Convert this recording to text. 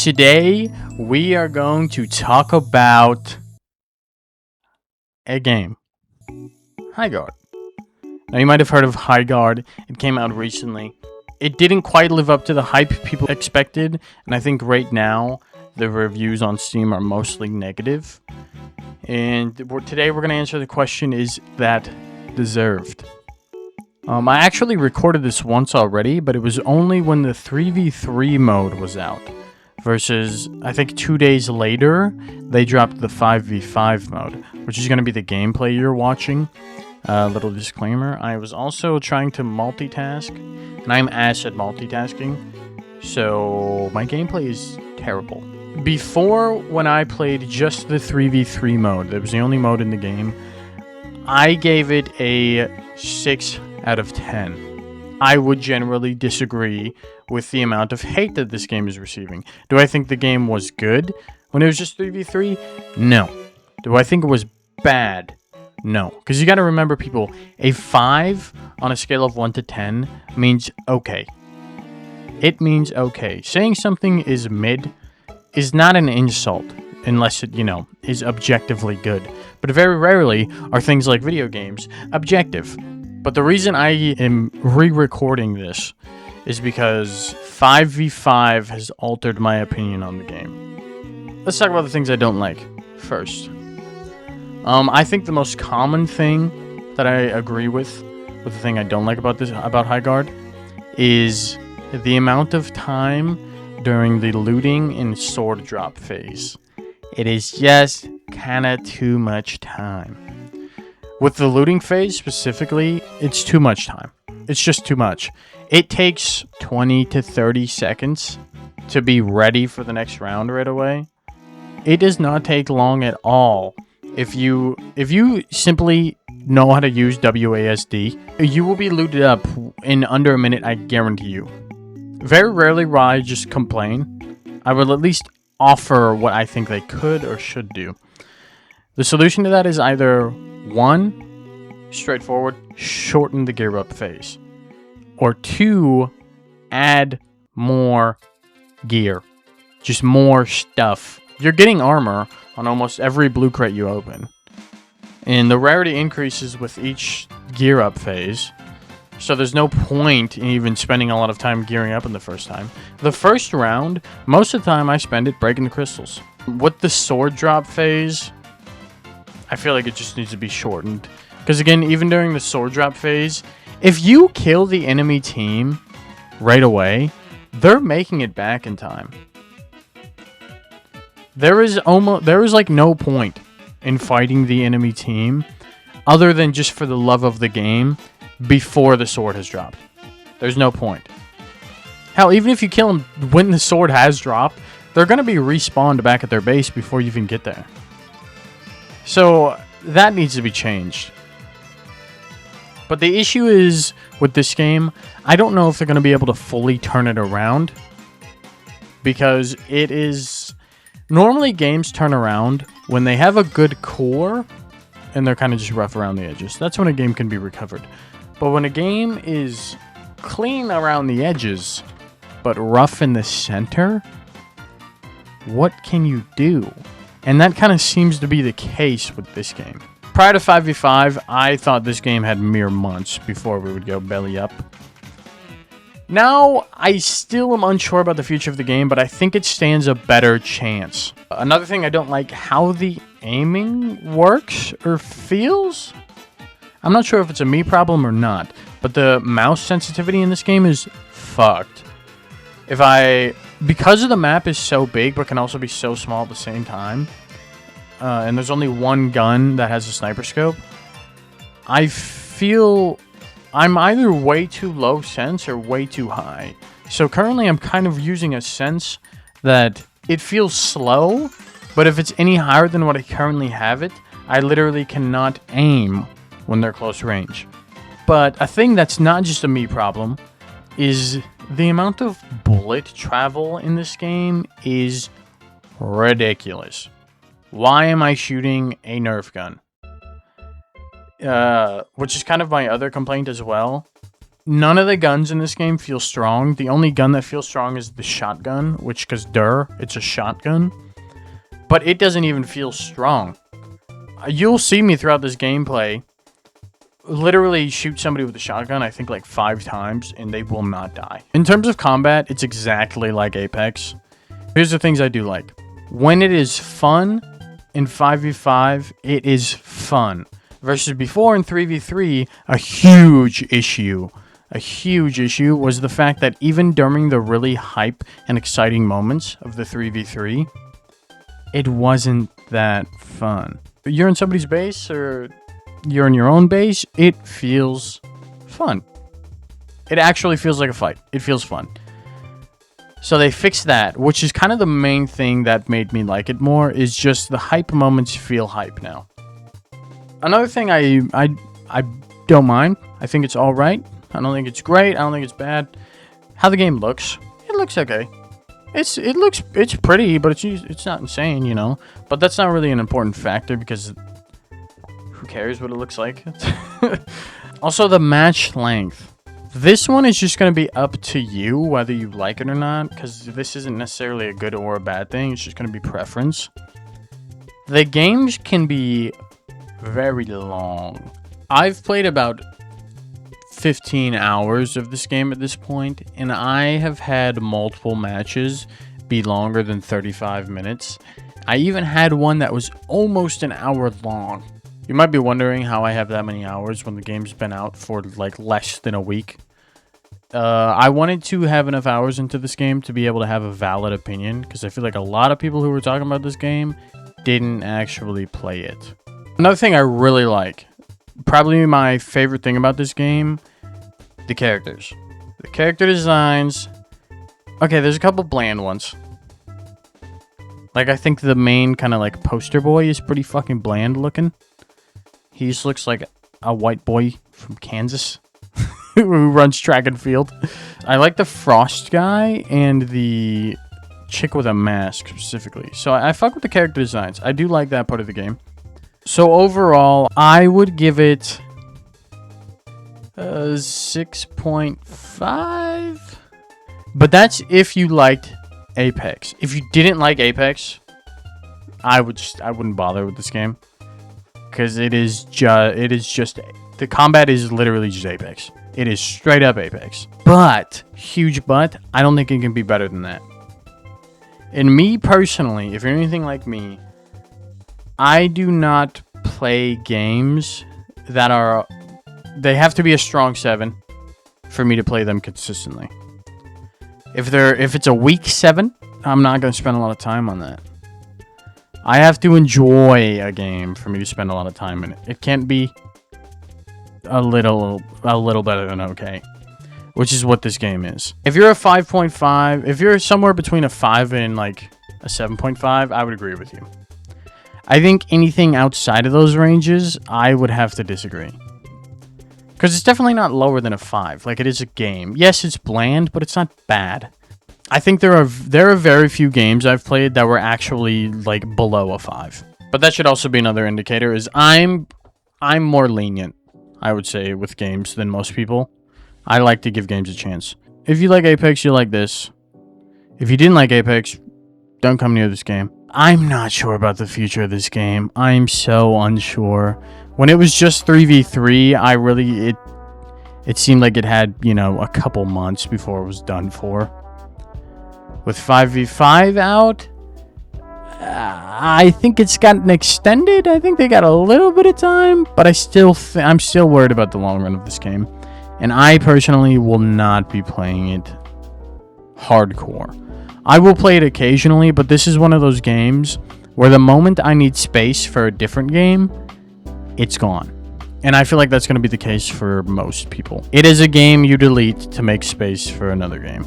Today, we are going to talk about a game, Highguard. Now, you might have heard of Highguard. It came out recently. It didn't quite live up to the hype people expected, and I think right now, the reviews on Steam are mostly negative. And today, we're going to answer the question, is that deserved? I actually recorded this once already, but it was only when the 3v3 mode was out. Versus, I think 2 days later, they dropped the 5v5 mode, which is going to be the gameplay you're watching. Little disclaimer, I was also trying to multitask, and I'm ass at multitasking, so my gameplay is terrible. Before, when I played just the 3v3 mode, that was the only mode in the game, I gave it a 6 out of 10. I would generally disagree with the amount of hate that this game is receiving. Do I think the game was good when it was just 3v3? No. Do I think it was bad? No. Because you got to remember, people, a 5 on a scale of 1 to 10 means okay. It means okay. Saying something is mid is not an insult unless it, is objectively good. But very rarely are things like video games objective. But the reason I am re-recording this is because 5v5 has altered my opinion on the game. Let's talk about the things I don't like first. I think the most common thing that I agree with the thing I don't like about Highguard, is the amount of time during the looting and sword drop phase. It is just kinda too much time. With the looting phase specifically, it's too much time. It's just too much. It takes 20 to 30 seconds to be ready for the next round right away. It does not take long at all. If you simply know how to use WASD, you will be looted up in under a minute, I guarantee you. Very rarely will I just complain. I will at least offer what I think they could or should do. The solution to that is either 1, straightforward, shorten the gear up phase. Or 2, add more gear. Just more stuff. You're getting armor on almost every blue crate you open. And the rarity increases with each gear up phase. So there's no point in even spending a lot of time gearing up in the first time. The first round, most of the time I spend it breaking the crystals. With the sword drop phase, I feel like it just needs to be shortened. Because again, even during the sword drop phase, if you kill the enemy team right away, they're making it back in time. There is like no point in fighting the enemy team other than just for the love of the game before the sword has dropped. There's no point. Hell, even if you kill them when the sword has dropped, they're going to be respawned back at their base before you even get there. So that needs to be changed. But the issue is, with this game, I don't know if they're going to be able to fully turn it around. Because it is... Normally, games turn around when they have a good core, and they're kind of just rough around the edges. That's when a game can be recovered. But when a game is clean around the edges, but rough in the center, what can you do? And that kind of seems to be the case with this game. Prior to 5v5, I thought this game had mere months before we would go belly up. Now, I still am unsure about the future of the game, but I think it stands a better chance. Another thing I don't like, how the aiming works or feels. I'm not sure if it's a me problem or not, but the mouse sensitivity in this game is fucked. Because of the map is so big, but can also be so small at the same time, and there's only one gun that has a sniper scope, I feel I'm either way too low sense or way too high. So currently I'm kind of using a sense that it feels slow, but if it's any higher than what I currently have it, I literally cannot aim when they're close range. But a thing that's not just a me problem is the amount of bullet travel in this game is ridiculous. Why am I shooting a Nerf gun? Which is kind of my other complaint as well. None of the guns in this game feel strong. The only gun that feels strong is the shotgun, which, because it's a shotgun. But it doesn't even feel strong. You'll see me throughout this gameplay literally shoot somebody with a shotgun, I think like 5 times, and they will not die. In terms of combat, it's exactly like Apex. Here's the things I do like. When it is fun in 5v5, it is fun. Versus before in 3v3, a huge issue was the fact that even during the really hype and exciting moments of the 3v3, it wasn't that fun. You're in somebody's base or you're in your own base, it feels fun. It actually feels like a fight. It feels fun. So they fixed that, which is kind of the main thing that made me like it more, is just the hype moments feel hype now. Another thing I don't mind. I think it's all right. I don't think it's great. I don't think it's bad. How the game looks. It looks okay. It's pretty, but it's not insane, you know. But that's not really an important factor because who cares what it looks like? Also, the match length. This one is just going to be up to you whether you like it or not, because this isn't necessarily a good or a bad thing. It's just going to be preference. The games can be very long. I've played about 15 hours of this game at this point, and I have had multiple matches be longer than 35 minutes. I even had one that was almost an hour long. You might be wondering how I have that many hours when the game's been out for like less than a week. I wanted to have enough hours into this game to be able to have a valid opinion, because I feel like a lot of people who were talking about this game didn't actually play it. Another thing I really like, probably my favorite thing about this game, the characters. The character designs. Okay, there's a couple bland ones. Like, I think the main kind of like poster boy is pretty fucking bland looking. He just looks like a white boy from Kansas who runs track and field. I like the Frost guy and the chick with a mask specifically. So I fuck with the character designs. I do like that part of the game. So overall, I would give it a 6.5. But that's if you liked Apex. If you didn't like Apex, I wouldn't bother with this game. Because it is just, the combat is literally just Apex. It is straight up Apex. But, huge but, I don't think it can be better than that. And me personally, if you're anything like me, I do not play games that are, they have to be a strong 7 for me to play them consistently. If it's a weak 7, I'm not going to spend a lot of time on that. I have to enjoy a game for me to spend a lot of time in it. It can't be a little better than okay, which is what this game is. If you're a 5.5, if you're somewhere between a 5 and like a 7.5, I would agree with you. I think anything outside of those ranges, I would have to disagree. Because it's definitely not lower than a 5. Like, it is a game. Yes, it's bland, but it's not bad. I think there are very few games I've played that were actually like below a 5. But that should also be another indicator, is I'm more lenient, I would say, with games than most people. I like to give games a chance. If you like Apex, you like this. If you didn't like Apex, don't come near this game. I'm not sure about the future of this game. I'm so unsure. When it was just 3v3, it seemed like it had, you know, a couple months before it was done for. With 5v5 out, I think it's gotten extended. I think they got a little bit of time, but I'm still worried about the long run of this game. And I personally will not be playing it hardcore. I will play it occasionally, but this is one of those games where the moment I need space for a different game, it's gone. And I feel like that's going to be the case for most people. It is a game you delete to make space for another game.